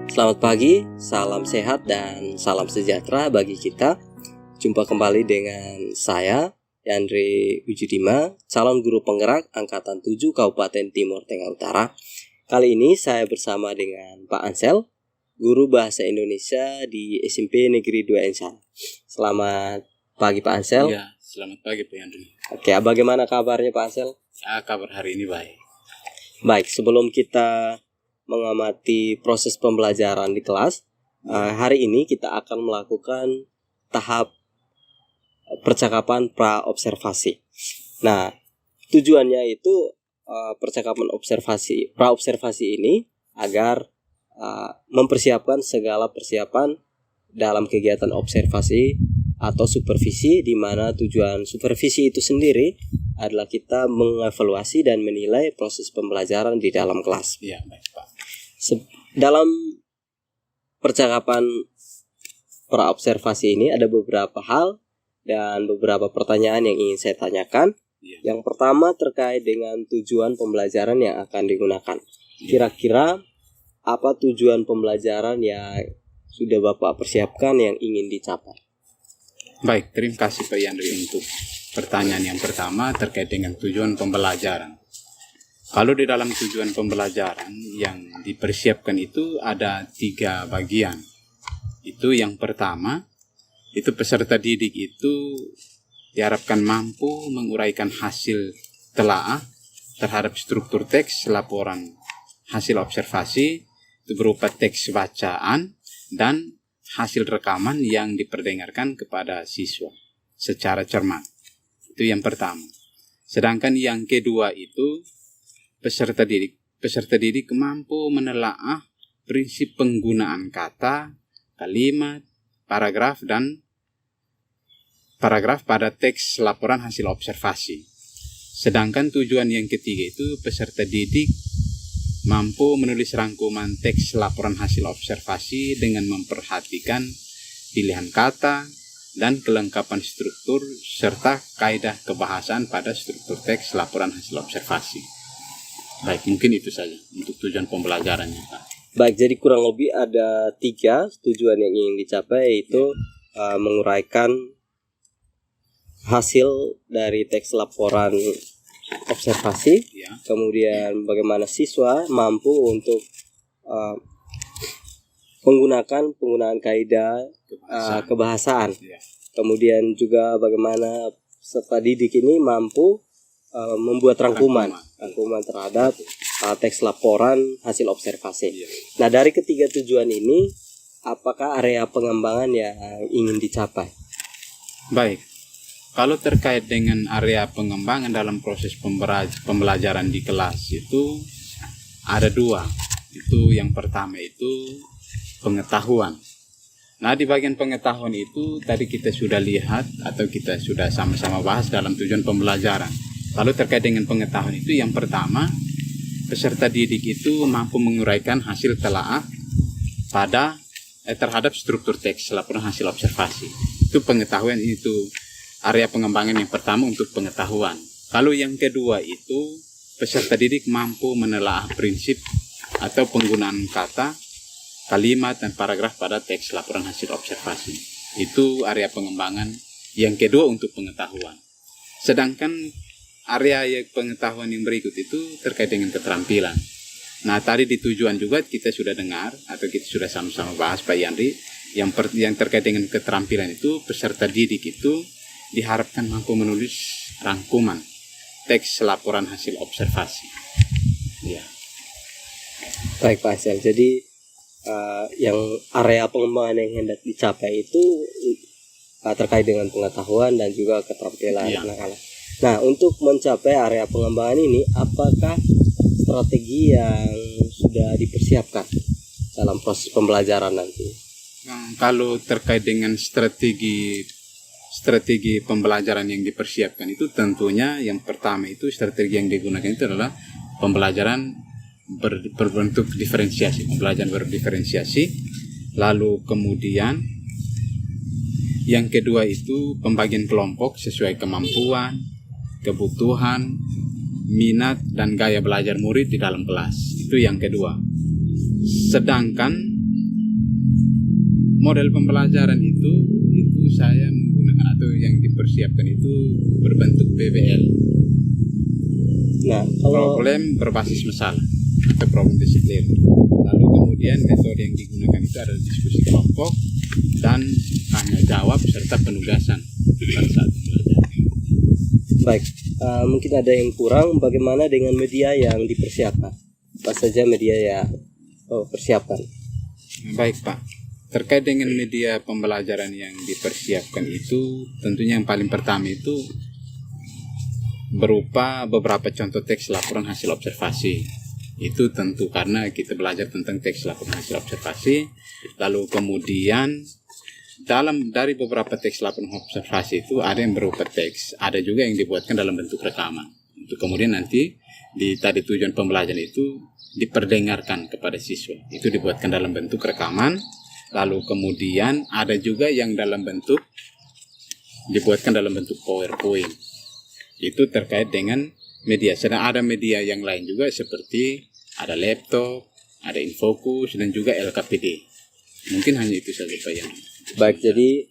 Selamat pagi, salam sehat dan salam sejahtera bagi kita. Jumpa kembali dengan saya, Yandri Wijudima, calon guru penggerak Angkatan 7 Kabupaten Timur Tengah Utara. Kali ini saya bersama dengan Pak Ansel, guru Bahasa Indonesia di SMP Negeri 2 Ensal. Selamat pagi Pak Ansel. Ya, selamat pagi Pak Yandri. Oke, bagaimana kabarnya Pak Ansel? Kabar hari ini baik. Baik, sebelum kita mengamati proses pembelajaran di kelas, hari ini kita akan melakukan tahap percakapan pra-observasi. Nah, tujuannya itu percakapan pra-observasi ini agar mempersiapkan segala persiapan dalam kegiatan observasi atau supervisi, di mana tujuan supervisi itu sendiri adalah kita mengevaluasi dan menilai proses pembelajaran di dalam kelas. Ya, baik Pak. Dalam percakapan pra-observasi ini ada beberapa hal dan beberapa pertanyaan yang ingin saya tanyakan. Ya. Yang pertama terkait dengan tujuan pembelajaran yang akan digunakan. Kira-kira apa tujuan pembelajaran yang sudah Bapak persiapkan yang ingin dicapai? Baik, terima kasih Pak Yandri untuk pertanyaan yang pertama terkait dengan tujuan pembelajaran. Kalau di dalam tujuan pembelajaran yang dipersiapkan itu ada 3 bagian. Itu yang pertama, itu peserta didik itu diharapkan mampu menguraikan hasil telaah terhadap struktur teks laporan hasil observasi, itu berupa teks bacaan dan hasil rekaman yang diperdengarkan kepada siswa secara cermat. Itu yang pertama. Sedangkan yang kedua itu peserta didik mampu menelaah prinsip penggunaan kata, kalimat, paragraf pada teks laporan hasil observasi. Sedangkan tujuan yang ketiga itu peserta didik mampu menulis rangkuman teks laporan hasil observasi dengan memperhatikan pilihan kata dan kelengkapan struktur serta kaidah kebahasaan pada struktur teks laporan hasil observasi. Baik, mungkin itu saja untuk tujuan pembelajarannya, Pak. Baik, jadi kurang lebih ada 3 tujuan yang ingin dicapai, yaitu menguraikan hasil dari teks laporan observasi, kemudian bagaimana siswa mampu untuk penggunaan kaidah kebahasaan, kemudian juga bagaimana peserta didik ini mampu membuat rangkuman terhadap teks laporan hasil observasi. Nah, dari ketiga tujuan ini, apakah area pengembangan yang ingin dicapai? Baik, kalau terkait dengan area pengembangan dalam proses pembelajaran di kelas itu ada 2. Itu yang pertama itu pengetahuan. Nah, di bagian pengetahuan itu tadi kita sudah lihat atau kita sudah sama-sama bahas dalam tujuan pembelajaran. Lalu terkait dengan pengetahuan itu yang pertama, peserta didik itu mampu menguraikan hasil telaah terhadap struktur teks laporan hasil observasi. Itu pengetahuan, itu area pengembangan yang pertama untuk pengetahuan. Lalu yang kedua itu peserta didik mampu menelaah prinsip atau penggunaan kata, kalimat, dan paragraf pada teks laporan hasil observasi. Itu area pengembangan yang kedua untuk pengetahuan. Sedangkan area pengetahuan yang berikut itu terkait dengan keterampilan. Nah, tadi di tujuan juga kita sudah dengar atau kita sudah sama-sama bahas Pak Yandri, yang terkait dengan keterampilan itu peserta didik itu diharapkan mampu menulis rangkuman teks laporan hasil observasi. Ya. Baik Pak Ansel, jadi yang area pengembangan yang hendak dicapai itu terkait dengan pengetahuan dan juga keterampilan anak-anak. Nah, untuk mencapai area pengembangan ini, apakah strategi yang sudah dipersiapkan dalam proses pembelajaran nanti? Kalau terkait dengan strategi pembelajaran yang dipersiapkan itu tentunya yang pertama itu strategi yang digunakan itu adalah pembelajaran berbentuk diferensiasi, pembelajaran berdiferensiasi. Lalu kemudian yang kedua itu pembagian kelompok sesuai kemampuan, kebutuhan, minat, dan gaya belajar murid di dalam kelas. Itu yang kedua. Sedangkan model pembelajaran itu saya menggunakan atau yang dipersiapkan itu berbentuk PBL. Nah, kalau Problem berbasis masalah atau problem based learning. Lalu kemudian metode yang digunakan itu adalah diskusi kelompok dan tanya jawab serta penugasan pada saat pembelajaran. baik, mungkin ada yang kurang. Bagaimana dengan media yang dipersiapkan? Apa saja media yang persiapkan? Baik Pak, terkait dengan media pembelajaran yang dipersiapkan itu tentunya yang paling pertama itu berupa beberapa contoh teks laporan hasil observasi. Itu tentu karena kita belajar tentang teks laporan hasil observasi. Lalu kemudian dari beberapa teks laporan observasi itu ada yang berupa teks, ada juga yang dibuatkan dalam bentuk rekaman. Untuk kemudian nanti di tadi tujuan pembelajaran itu diperdengarkan kepada siswa. Itu dibuatkan dalam bentuk rekaman. Lalu kemudian ada juga yang dibuatkan dalam bentuk PowerPoint. Itu terkait dengan media. Sedang ada media yang lain juga seperti ada laptop, ada Infocus, dan juga LKPD. Mungkin hanya itu saja Pak Yan. Baik, jadi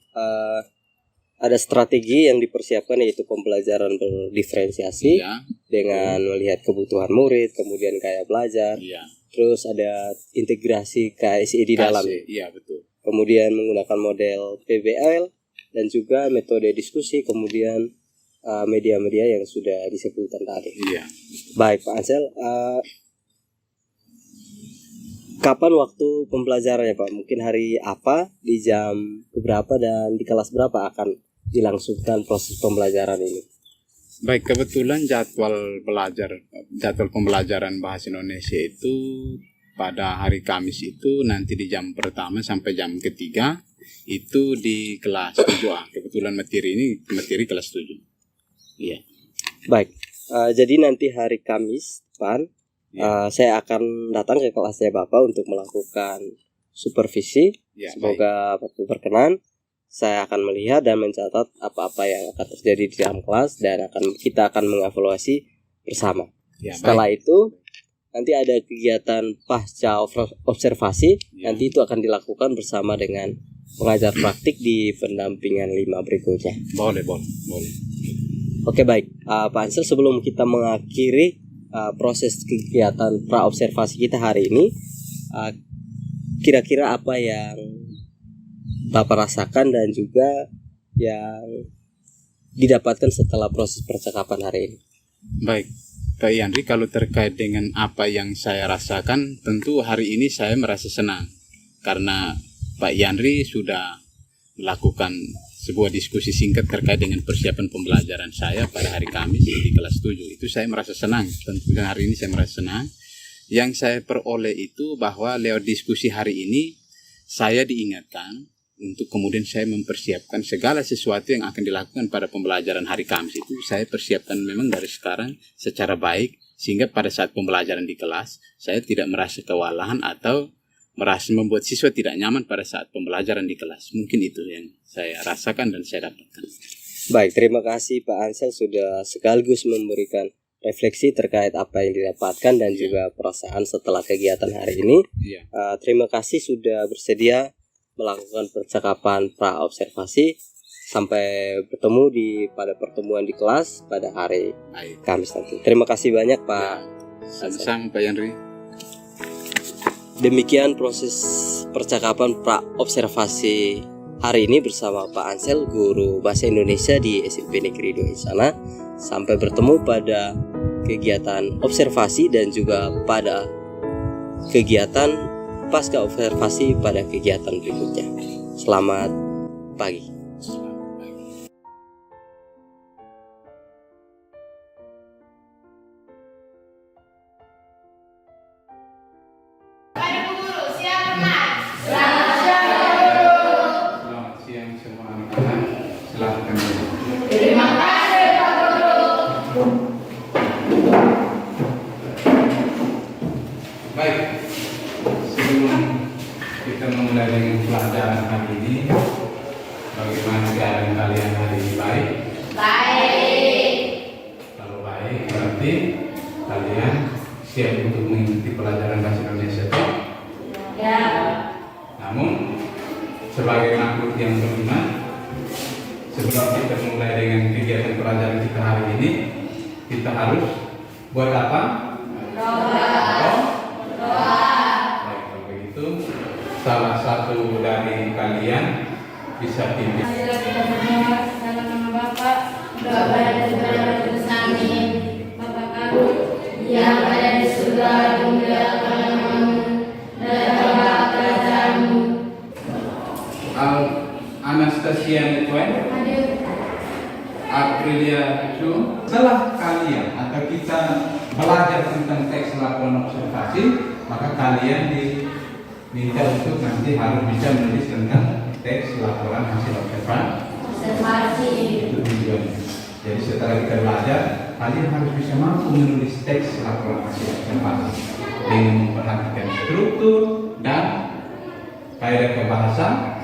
ada strategi yang dipersiapkan, yaitu pembelajaran berdiferensiasi Ya, dengan melihat kebutuhan murid, kemudian gaya belajar, iya. terus ada integrasi KSI di dalam, Iya, betul. kemudian menggunakan model PBL dan juga metode diskusi, kemudian media-media yang sudah disebutkan tadi. Iya. Baik Pak Ansel, kapan waktu pembelajarannya Pak? Mungkin hari apa, di jam berapa, dan di kelas berapa akan dilangsungkan proses pembelajaran ini? Baik, kebetulan jadwal pembelajaran bahasa Indonesia itu pada hari Kamis itu nanti di jam pertama sampai jam ketiga itu di kelas 7A. Kebetulan materi kelas 7. Iya. Baik, jadi nanti hari Kamis depan saya akan datang ke kelasnya Bapak untuk melakukan supervisi. Ya, Semoga Bapak berkenan. Saya akan melihat dan mencatat apa-apa yang akan terjadi di dalam kelas, dan kita akan mengevaluasi bersama. Ya, Setelah itu nanti ada kegiatan pasca observasi. Nanti itu akan dilakukan bersama dengan pengajar praktik di pendampingan 5 berikutnya. Boleh. Oke, baik Pak Ansel, sebelum kita mengakhiri proses kegiatan pra-observasi kita hari ini, kira-kira apa yang Bapak rasakan dan juga yang didapatkan setelah proses percakapan hari ini? Baik, Pak Yandri, kalau terkait dengan apa yang saya rasakan, tentu hari ini saya merasa senang karena Pak Yandri sudah melakukan sebuah diskusi singkat terkait dengan persiapan pembelajaran saya pada hari Kamis di kelas 7. Itu saya merasa senang. Tentunya hari ini saya merasa senang. Yang saya peroleh itu bahwa lewat diskusi hari ini saya diingatkan untuk kemudian saya mempersiapkan segala sesuatu yang akan dilakukan pada pembelajaran hari Kamis itu. Saya persiapkan memang dari sekarang secara baik, sehingga pada saat pembelajaran di kelas saya tidak merasa kewalahan atau merasa membuat siswa tidak nyaman pada saat pembelajaran di kelas. Mungkin itu yang saya rasakan dan saya dapatkan. Baik, terima kasih Pak Ansel sudah sekaligus memberikan refleksi terkait apa yang didapatkan dan juga perasaan setelah kegiatan hari ini. Terima kasih sudah bersedia melakukan percakapan pra-observasi. Sampai bertemu pada pertemuan di kelas pada hari Kamis nanti. Terima kasih banyak Pak. Sama-sama Pak Yandri. Demikian proses percakapan pra-observasi hari ini bersama Pak Ansel, guru bahasa Indonesia di SMP Negeri 2 sana. Sampai bertemu pada kegiatan observasi dan juga pada kegiatan pasca observasi pada kegiatan berikutnya. Selamat pagi. Baik, sebelum kita memulai dengan pelajaran hari ini, bagaimana keadaan kalian hari ini? Baik? Baik. Kalau baik, berarti kalian siap untuk mengikuti pelajaran bahasa Indonesia toh? Ya. Namun sebagai makhluk yang beriman, sebelum kita mulai dengan kegiatan pelajaran kita hari ini, kita harus buat apa? Doa. Baik, kalau begitu, salah satu dari kalian bisa pilih. Marilah kita berdoa dalam nama Bapa, Bapa dan Putra dan Kudus. Amin. Bapa kami yang ada di surga, dimuliakan namamu, datanglah kerajaanmu. Anastasia Netwen, Aprilia itu, setelah kalian atau kita belajar tentang teks laporan observasi, maka kalian diminta untuk nanti harus bisa menulis tentang teks laporan hasil observasi. Itu tujuannya. Jadi setelah kita belajar, kalian harus bisa mampu menulis teks laporan hasil observasi dengan memperhatikan struktur dan kaidah kebahasa.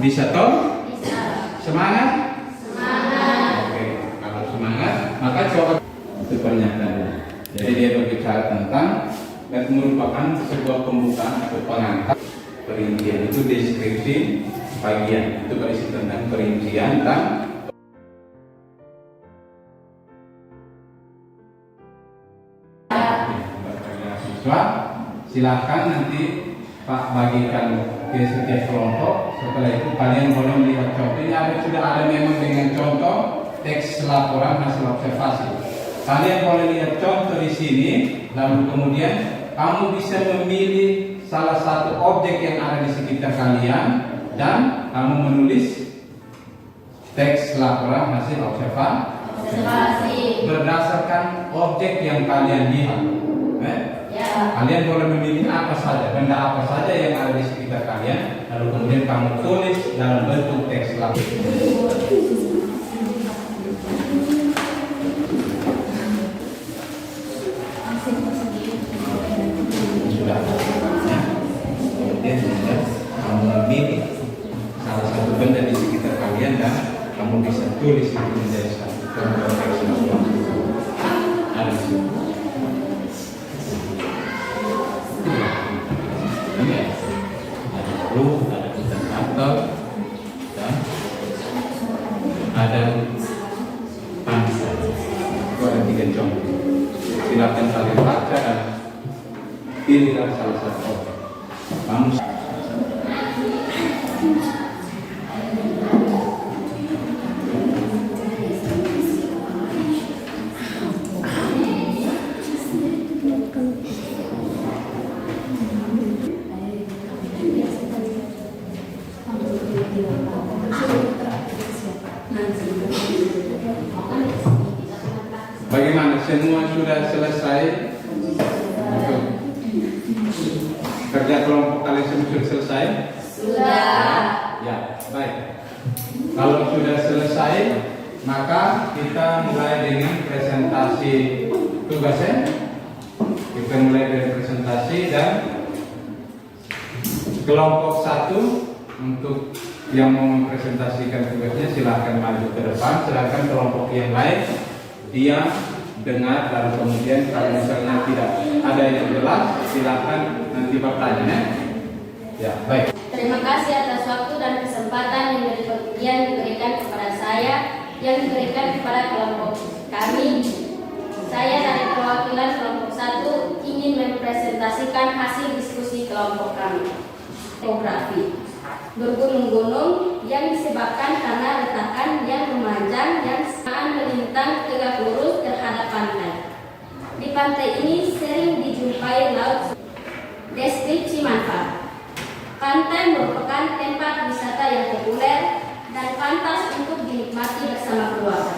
Bisa toh? Bisa. Semangat? Semangat. Oke, kalau semangat, maka coba itu pernyataan. Jadi dia berbicara tentang dan merupakan sebuah pembukaan atau pengangkat perincian, itu deskripsi bagian, itu berisi tentang perincian dan siswa. Silakan nanti Pak bagikan ke setiap kelompok. Setelah itu kalian boleh melihat contoh. Ini sudah ada memang dengan contoh teks laporan hasil observasi. Kalian boleh lihat contoh di sini, lalu kemudian kamu bisa memilih salah satu objek yang ada di sekitar kalian dan kamu menulis teks laporan hasil observasi berdasarkan objek yang kalian lihat. Kalian boleh memilih apa saja, benda apa saja yang ada di sekitar kalian, lalu kemudian kamu tulis dalam bentuk teks laporan. Sudah, kemudian kamu memilih salah satu benda di sekitar kalian dan kamu bisa tulis itu menjadi satu bentuk teks laporan. Ada di situ. Ada bintang kantor dan ada pangsa. Itu ada 3 contoh. Silakan kalian baca dan pilihlah salah satu objek. Kamu bagaimana? Semua sudah selesai untuk kerja kelompok kalian semua sudah selesai? Sudah. Ya, baik. Kalau sudah selesai, maka kita mulai dengan presentasi tugasnya. Kita mulai dari presentasi dan kelompok 1 untuk yang mau mempresentasikan tugasnya silahkan maju ke depan. Silahkan kelompok yang lain dia dengar dan kemudian kalau misalnya tidak ada yang jelas silahkan nanti bertanya. Ya, baik. Terima kasih atas waktu dan kesempatan yang diberikan kepada saya, yang diberikan kepada kelompok kami. Saya dari perwakilan kelompok 1 ingin mempresentasikan hasil diskusi kelompok kami. Topografi bergunung-gunung yang disebabkan karena retakan yang memanjang yang melintang tegak lurus terhadap pantai. Di pantai ini sering dijumpai laut. Deskripsi manfaat. Pantai merupakan tempat wisata yang populer dan pantas untuk dinikmati bersama keluarga.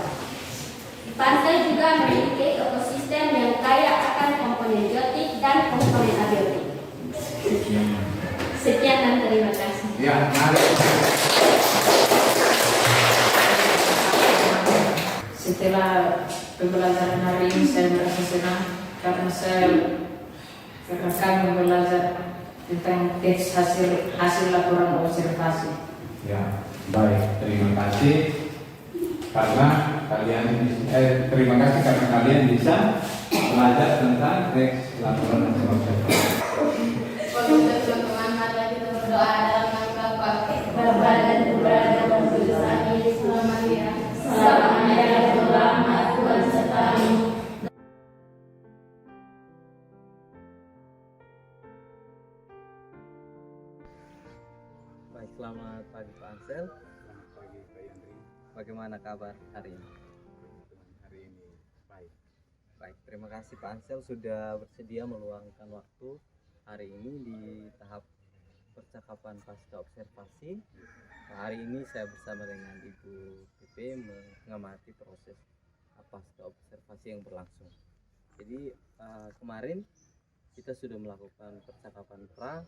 Pantai juga memiliki ekosistem yang kaya akan komponen biotik dan komponen abiotik. Sekian dan terima kasih. Ya, mari. Setelah pembelajaran hari ini saya merasa senang karena kami belajar tentang teks hasil laporan observasi. Ya, baik. Terima kasih karena terima kasih karena kalian bisa belajar tentang teks laporan hasil observasi. Teman-teman, mari kita berdoa dalam nama Selamat pagi Pak Ansel. Selamat pagi Pak Yandri. Bagaimana kabar hari ini? Kebetulan hari ini baik. Baik, terima kasih Pak Ansel sudah bersedia meluangkan waktu hari ini di tahap percakapan pasca observasi. Nah, hari ini saya bersama dengan Ibu PP mengamati proses pasca observasi yang berlangsung. Jadi kemarin kita sudah melakukan percakapan pra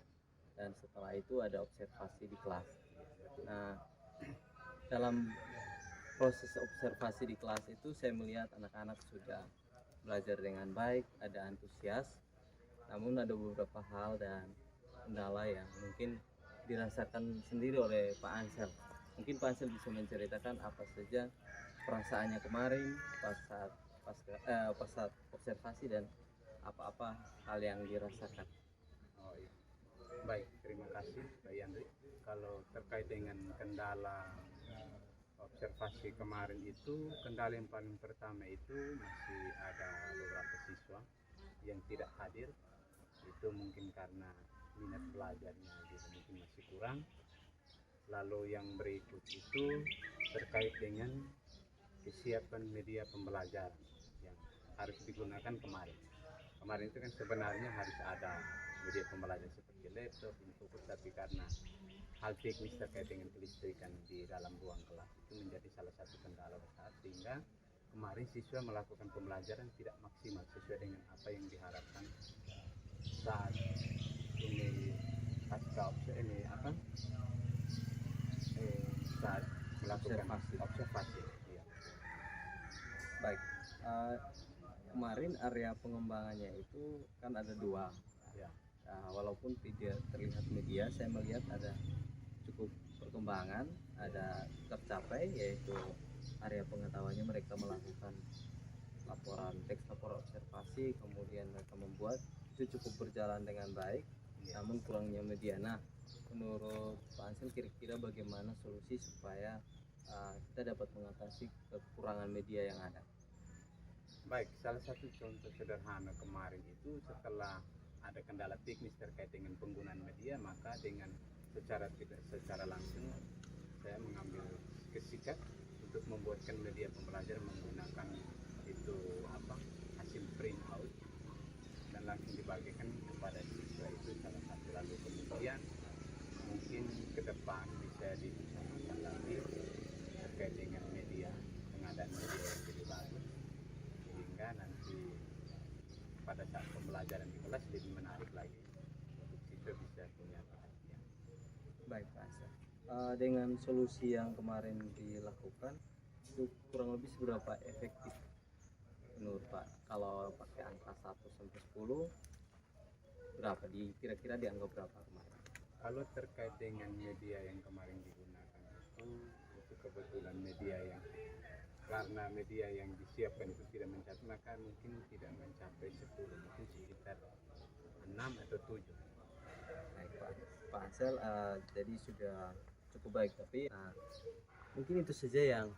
dan setelah itu ada observasi di kelas. Nah, dalam proses observasi di kelas itu saya melihat anak-anak sudah belajar dengan baik, ada antusias. Namun ada beberapa hal dan kendala yang mungkin dirasakan sendiri oleh Pak Ansel. Mungkin Pak Ansel bisa menceritakan apa saja perasaannya kemarin pas saat observasi dan apa-apa hal yang dirasakan. Oh iya. Baik, terima kasih Pak Yandri. Kalau terkait dengan kendala observasi kemarin itu, kendala yang paling pertama itu masih ada beberapa siswa yang tidak hadir. Itu mungkin karena minat belajarnya juga mungkin masih kurang. Lalu yang berikut itu terkait dengan kesiapan media pembelajaran yang harus digunakan kemarin. Kemarin itu kan sebenarnya harus ada media pembelajaran seperti laptop, infokus, tapi karena hal teknis terkait dengan kelistrikan di dalam ruang kelas itu menjadi salah satu kendala besar, sehingga kemarin siswa melakukan pembelajaran tidak maksimal sesuai dengan apa yang diharapkan saat ini pasca saat melakukan observasi. Ya. Baik, kemarin area pengembangannya itu kan ada dua. Ya. Walaupun tidak terlihat media, saya melihat ada cukup perkembangan, ada tercapai, yaitu area pengetahuannya mereka melakukan teks laporan observasi, kemudian mereka membuat itu cukup berjalan dengan baik. Namun kurangnya media. Nah, menurut Pak Ansel kira-kira bagaimana solusi supaya kita dapat mengatasi kekurangan media yang ada? Baik, salah satu contoh sederhana kemarin itu setelah ada kendala teknis terkait dengan penggunaan media, maka dengan secara langsung saya mengambil sikap untuk membuatkan media pembelajaran menggunakan itu hasil print out dan langsung dibagikan kepada siswa. Itu salah satu. Lalu kemudian mungkin ke depan bisa diusahakan lagi terkait dengan media, pengadaan media yang lebih bagus, sehingga nanti pada saat pembelajaran di kelas lebih menarik lagi untuk siswa bisa punya perhatian. Baik Pak Ansel, dengan solusi yang kemarin dilakukan itu kurang lebih seberapa efektif menurut Pak? Kalau pakai angka 1 sampai 10 berapa, kira-kira dianggap berapa kemarin? Kalau terkait dengan media yang kemarin digunakan itu kebetulan media yang karena media yang disiapkan itu tidak mencapai, maka mungkin tidak mencapai 10, mungkin sekitar 6 atau 7. Baik Pak Ansel, jadi sudah cukup baik, tapi mungkin itu saja yang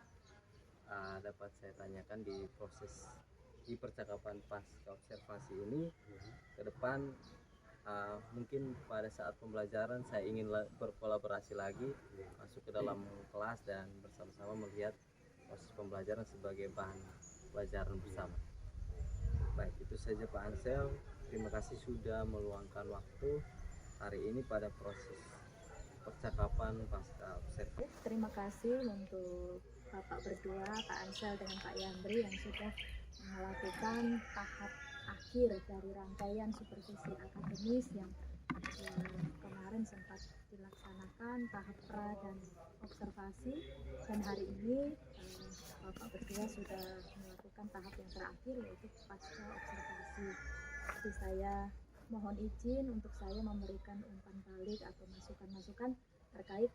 dapat saya tanyakan di percakapan pasca observasi ini. Ke depan mungkin pada saat pembelajaran saya ingin berkolaborasi lagi, masuk ke dalam kelas dan bersama-sama melihat proses pembelajaran sebagai bahan pelajaran bersama. Baik, itu saja Pak Ansel. Terima kasih sudah meluangkan waktu hari ini pada proses percakapan pasca observasi. Terima kasih untuk Bapak berdua, Pak Ansel dengan Pak Yandri, yang sudah melakukan tahap akhir dari rangkaian supervisi akademis yang kemarin sempat dilaksanakan tahap pra dan observasi, dan hari ini Bapak berdua sudah melakukan tahap yang terakhir, yaitu pasca observasi. Jadi saya mohon izin untuk saya memberikan umpan balik atau masukan-masukan terkait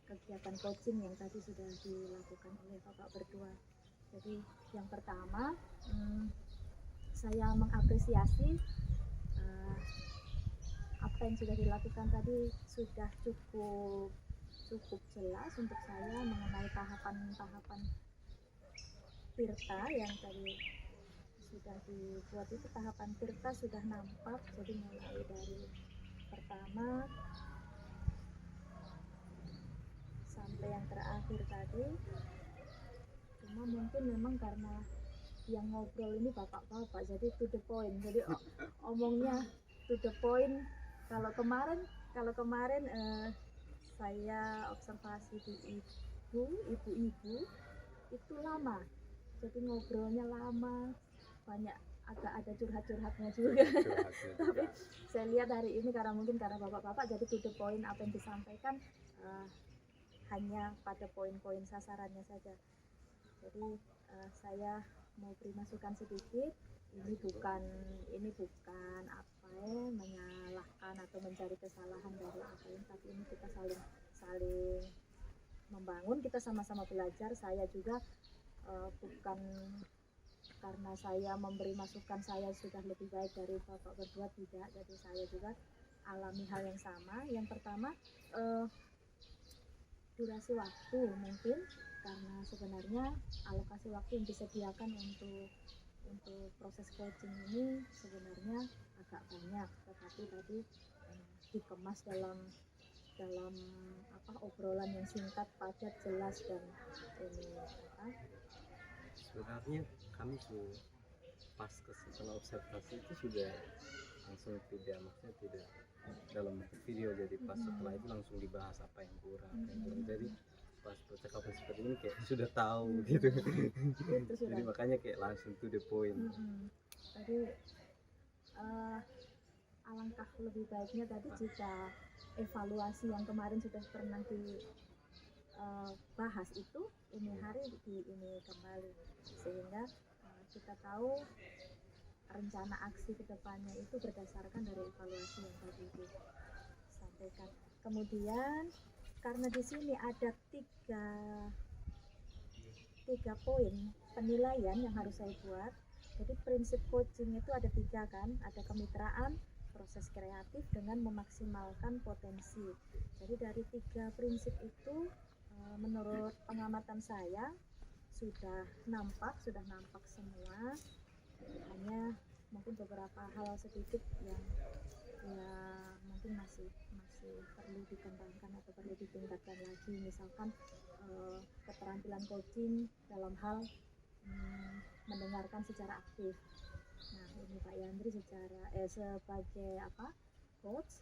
kegiatan coaching yang tadi sudah dilakukan oleh Bapak berdua. Jadi yang pertama, saya mengapresiasi apa yang sudah dilakukan tadi sudah cukup jelas untuk saya mengenai tahapan-tahapan tirta yang tadi sudah dibuat. Itu tahapan tirta sudah nampak, jadi mulai dari pertama sampai yang terakhir tadi. Cuma mungkin memang karena yang ngobrol ini bapak-bapak, jadi to the point, jadi omongnya to the point. Kalau kemarin saya observasi di ibu-ibu itu lama, jadi ngobrolnya lama, banyak, agak ada curhat-curhatnya juga. Tapi saya lihat hari ini karena bapak-bapak jadi to the point, apa yang disampaikan hanya pada poin-poin sasarannya saja. Jadi saya mau beri masukan sedikit. Ini bukan apa ya, menyalahkan atau mencari kesalahan dari apa ini, tapi ini kita saling membangun, kita sama-sama belajar. Saya juga bukan karena saya memberi masukan saya sudah lebih baik dari bapak berdua, tidak. Jadi saya juga alami hal yang sama. Yang pertama, durasi waktu mungkin, karena sebenarnya alokasi waktu yang disediakan untuk proses coaching ini sebenarnya agak banyak, tetapi tadi dikemas dalam obrolan yang singkat, padat, jelas, dan ini Sebenarnya kami pas setelah observasi itu sudah langsung tidak dalam video, jadi pas setelah itu langsung dibahas apa yang kurang. Jadi pas percakapan seperti ini kayak sudah tahu gitu. Jadi makanya kayak langsung to the point. Tadi alangkah lebih baiknya tadi jika evaluasi yang kemarin sudah pernah dibahas itu ini hari ini kembali, sehingga kita tahu rencana aksi kedepannya itu berdasarkan dari evaluasi yang tadi disampaikan. Kemudian karena di sini ada tiga poin penilaian yang harus saya buat. Jadi prinsip coaching itu ada 3 kan, ada kemitraan, proses kreatif, dengan memaksimalkan potensi. Jadi dari 3 prinsip itu menurut pengamatan saya sudah nampak semua. Hanya mungkin beberapa hal sedikit yang mungkin masih perlu dikembangkan atau perlu ditingkatkan lagi. Misalkan keterampilan coaching dalam hal mendengarkan secara aktif. Nah, ini Pak Yandri sebagai coach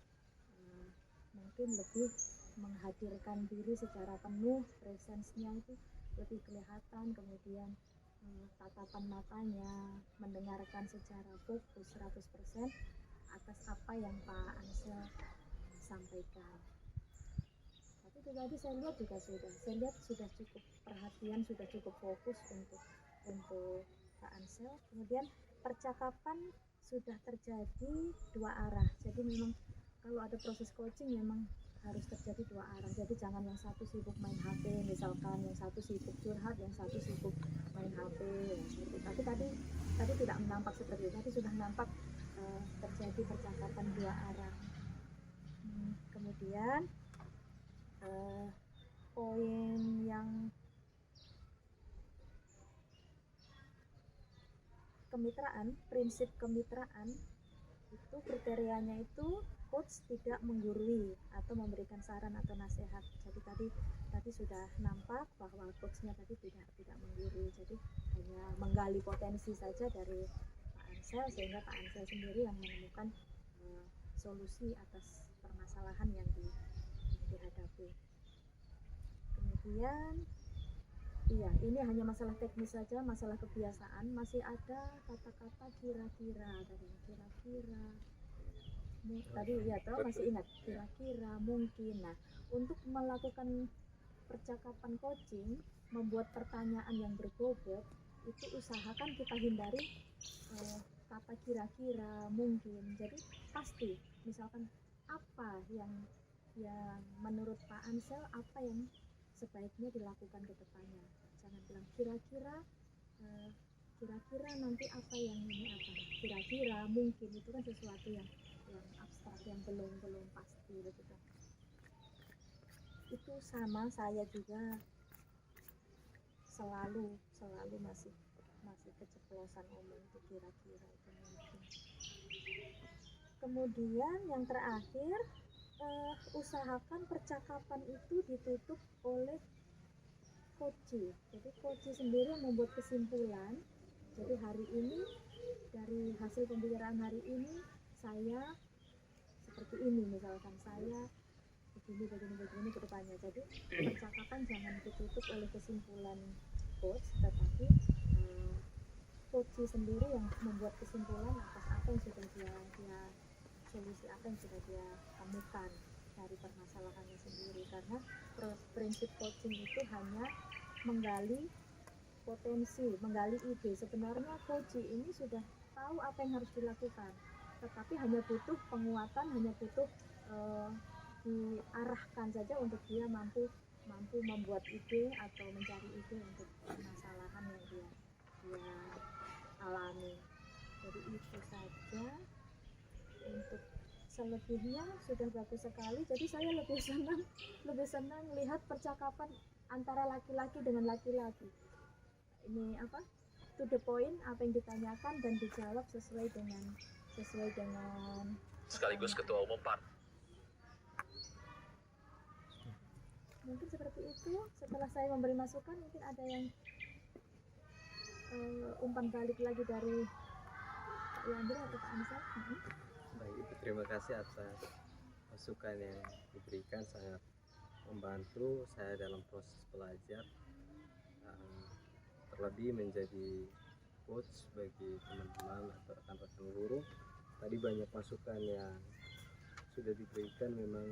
mungkin lebih menghadirkan diri secara penuh, presence-nya itu lebih kelihatan, kemudian tatapan matanya, mendengarkan secara fokus 100% atas apa yang Pak Ansel sampaikan. Tapi itu tadi saya lihat sudah cukup perhatian, sudah cukup fokus untuk Pak Ansel. Kemudian percakapan sudah terjadi 2 arah. Jadi memang kalau ada proses coaching memang harus terjadi 2 arah. Jadi jangan yang satu sibuk main HP, misalkan yang satu sibuk curhat, yang satu sibuk main HP. Tapi tadi tidak nampak seperti itu. Tadi sudah nampak terjadi percakapan 2 arah. Kemudian poin yang kemitraan, prinsip kemitraan itu kriterianya itu coach tidak menggurui atau memberikan saran atau nasihat. Jadi tadi sudah nampak bahwa coachnya tadi tidak menggurui, jadi hanya menggali potensi saja dari Pak Ansel, sehingga Pak Ansel sendiri yang menemukan solusi atas permasalahan yang dihadapi. Kemudian ini hanya masalah teknis saja, masalah kebiasaan. Masih ada kata-kata kira-kira tadi masih ingat kira-kira, mungkin. Nah, untuk melakukan percakapan coaching, membuat pertanyaan yang berbobot, itu usahakan kita hindari kata kira-kira, mungkin. Jadi pasti, misalkan apa yang menurut Pak Ansel, apa yang sebaiknya dilakukan ke depannya. Jangan bilang kira-kira nanti apa yang ini apa. Kira-kira, mungkin, itu kan sesuatu yang abstrak, yang belum pasti begitu. Itu sama, saya juga selalu masih keceplosan omong itu kira-kira itu mungkin. Kemudian yang terakhir usahakan percakapan itu ditutup oleh coach. Jadi coach sendiri membuat kesimpulan. Jadi hari ini dari hasil pembicaraan hari ini saya seperti ini, misalkan saya begini ke depannya. Jadi percakapan jangan ditutup oleh kesimpulan coach, tetapi coach sendiri yang membuat kesimpulan atas apa yang sudah dia solusi apa yang sudah dia temukan dari permasalahannya sendiri. Karena prinsip coaching itu hanya menggali potensi, menggali ide. Sebenarnya coach ini sudah tahu apa yang harus dilakukan, tetapi hanya butuh penguatan, hanya butuh diarahkan saja untuk dia mampu membuat ide atau mencari ide untuk permasalahan yang dia alami. Jadi itu saja. Untuk selebihnya sudah bagus sekali. Jadi saya lebih senang lihat percakapan antara laki-laki dengan laki-laki. Ini apa? To the point, apa yang ditanyakan dan dijawab sesuai dengan sekaligus ketua umum mungkin seperti itu. Setelah saya memberi masukan, mungkin ada yang umpan balik lagi dari Pak Yandri atau Pak Ansel. Baik, Ibu, terima kasih atas masukan yang diberikan, sangat membantu saya dalam proses belajar, terlebih menjadi coach bagi teman-teman atau rekan-rekan guru. Tadi banyak masukan yang sudah diberikan, memang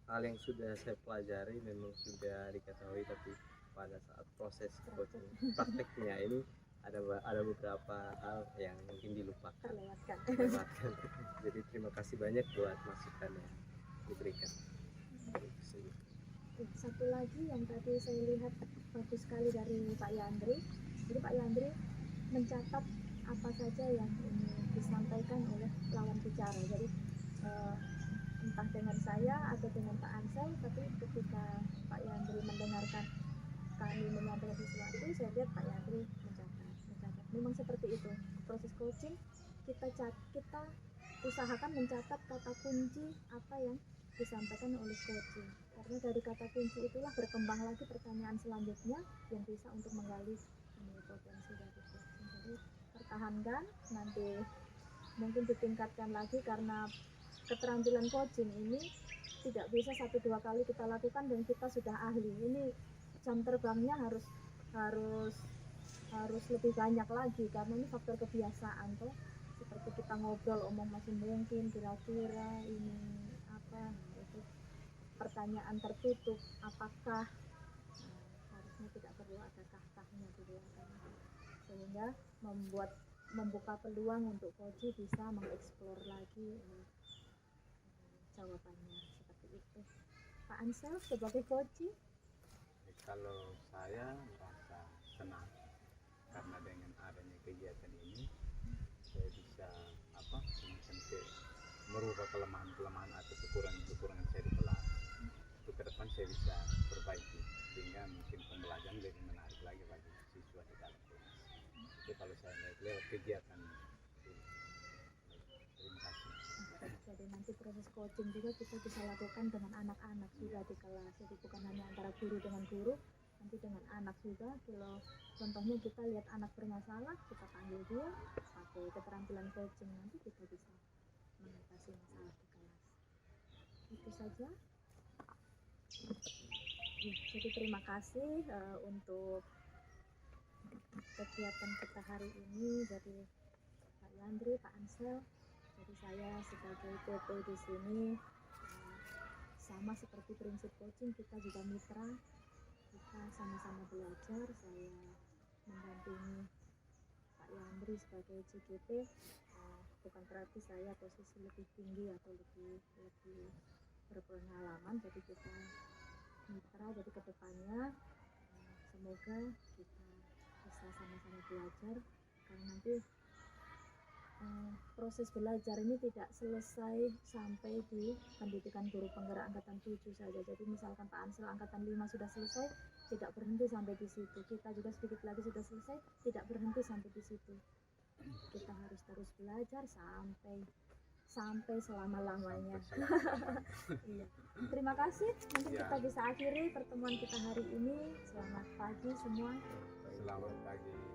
hal yang sudah saya pelajari memang sudah diketahui, tapi pada saat proses coaching prakteknya ini ada beberapa hal yang mungkin dilupakan, Terlewatkan. Jadi terima kasih banyak buat masukan yang diberikan. Satu lagi yang tadi saya lihat bagus sekali dari Pak Yandri. Jadi Pak Yandri mencatat apa saja yang ini disampaikan oleh lawan bicara. Jadi entah dengan saya atau dengan Pak Ansel, tapi ketika Pak Yandri mendengarkan kami menyampaikan sesuatu, saya lihat Pak Yandri mencatat. Memang seperti itu proses coaching. Kita usahakan mencatat kata kunci apa yang disampaikan oleh coaching, karena dari kata kunci itulah berkembang lagi pertanyaan selanjutnya yang bisa untuk menggali potensi dari coaching. Jadi pertahankan, nanti mungkin ditingkatkan lagi, karena keterampilan coaching ini tidak bisa 1-2 kali kita lakukan dan kita sudah ahli. Ini jam terbangnya harus lebih banyak lagi, karena ini faktor kebiasaan tuh. Seperti kita ngobrol, omong masih mungkin, kira-kira ini apa, itu pertanyaan tertutup, apakah, harusnya tidak perlu ada kah-kahnya di belakang, sehingga membuka peluang untuk coach bisa mengeksplor lagi jawabannya. Seperti itu. Pak Ansel sebagai coach. Kalau saya merasa senang karena dengan adanya kegiatan ini saya bisa semacam merubah kelemahan atau kekurangan saya di kelas. Itu ke depan saya bisa perbaiki sehingga mungkin pembelajaran lebih menarik lagi bagi siswa di dalam kelas. Itu kalau saya lihat lewat kegiatan ini. Terima kasih. Jadi nanti proses coaching juga kita bisa lakukan dengan anak-anak juga di kelas. Jadi bukan hanya antara guru dengan guru, nanti dengan anak juga. Kalau contohnya kita lihat anak bermasalah, kita panggil dia pakai keterampilan coaching, nanti kita bisa mengatasi masalah di kelas. Itu saja. Jadi terima kasih untuk kegiatan kita hari ini dari Pak Yandri, Pak Ansel. Jadi saya sebagai PT di sini sama seperti prinsip coaching, kita juga mitra, kita sama-sama belajar. Saya mendampingi Pak Yandri sebagai CGP, bukan berarti saya posisi lebih tinggi atau lebih berpengalaman. Jadi kita mitra, jadi kedepannya semoga kita bisa sama-sama belajar, karena nanti proses belajar ini tidak selesai sampai di pendidikan guru penggerak angkatan 7 saja. Jadi misalkan Pak Ansel angkatan 5 sudah selesai, tidak berhenti sampai di situ. Kita juga sedikit lagi sudah selesai, tidak berhenti sampai di situ. Kita harus terus belajar sampai sampai selama-lamanya. Iya. Terima kasih. Mungkin kita bisa akhiri pertemuan kita hari ini. Selamat pagi semua. Selamat pagi.